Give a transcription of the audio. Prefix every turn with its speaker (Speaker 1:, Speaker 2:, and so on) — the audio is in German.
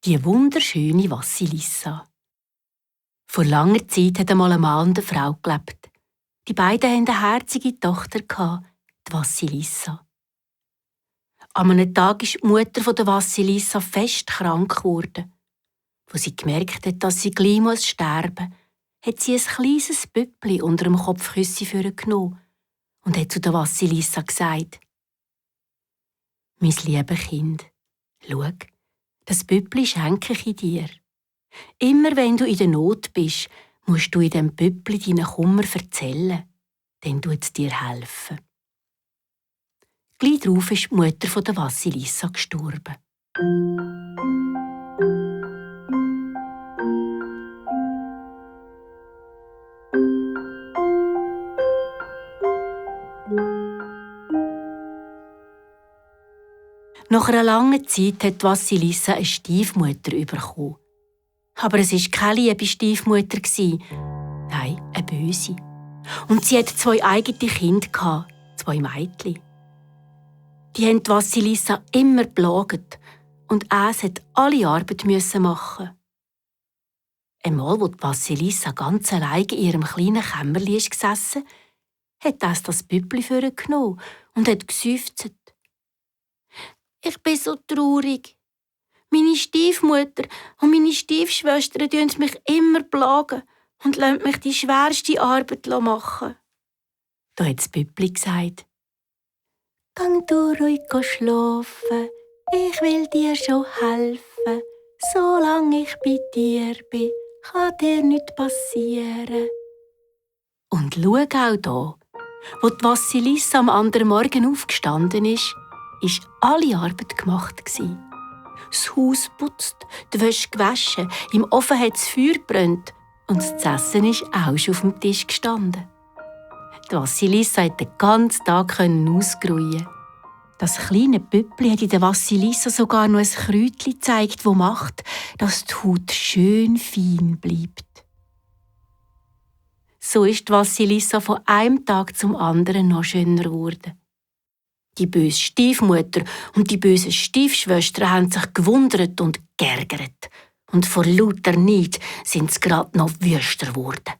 Speaker 1: Die wunderschöne Vassilissa. Vor langer Zeit hat einmal ein Mann und eine Frau gelebt. Die beiden hatten eine herzige Tochter, die Vassilissa. An einem Tag ist die Mutter der Vassilissa fest krank geworden. Als sie gemerkt hat, dass sie gleich sterben muss, hat sie ein kleines Püppli unter dem Kopfkissen genommen und hat zu der Vassilissa gesagt: «Mein liebes Kind, schau, das Püppli schenke ich dir. Immer wenn du in der Not bist, musst du in dem Püppli deinen Kummer erzählen, dann tut es dir helfen.» Gleich darauf ist die Mutter der Vassilissa gestorben. Nach einer langen Zeit hat Vassilissa eine Stiefmutter bekommen. Aber es war keine liebe Stiefmutter. Nein, eine böse. Und sie hatte 2 eigene Kinder, 2 Mädchen. Die haben Vassilissa immer geplagt und es hat alle Arbeit machen. Einmal, als Vassilissa ganz allein in ihrem kleinen Kämmerli gesessen, hat das Püppli vorgenommen und hat geseufzt. «Ich bin so traurig. Meine Stiefmutter und meine Stiefschwestern plagen mich immer und lassen mich die schwerste Arbeit machen.» Da hat das Püppli gesagt: «Gang du ruhig schlafen, ich will dir schon helfen. Solange ich bei dir bin, kann dir nichts passieren.» Und schau auch da, wo die Vassilissa am anderen Morgen aufgestanden ist alle Arbeit gemacht. Das Haus putzt, die Wäsche gewaschen, im Ofen hat das Feuer gebrannt und das Essen ist auch schon auf dem Tisch gestanden. Die Vassilissa konnte den ganzen Tag ausruhen. Das kleine Püppli hat in der Vassilissa sogar noch ein Kräutchen gezeigt, das macht, dass die Haut schön fein bleibt. So ist die Vassilissa von einem Tag zum anderen noch schöner geworden. Die böse Stiefmutter und die bösen Stiefschwestern haben sich gewundert und geärgert. Und vor lauter Neid sind sie gerade noch wüster geworden.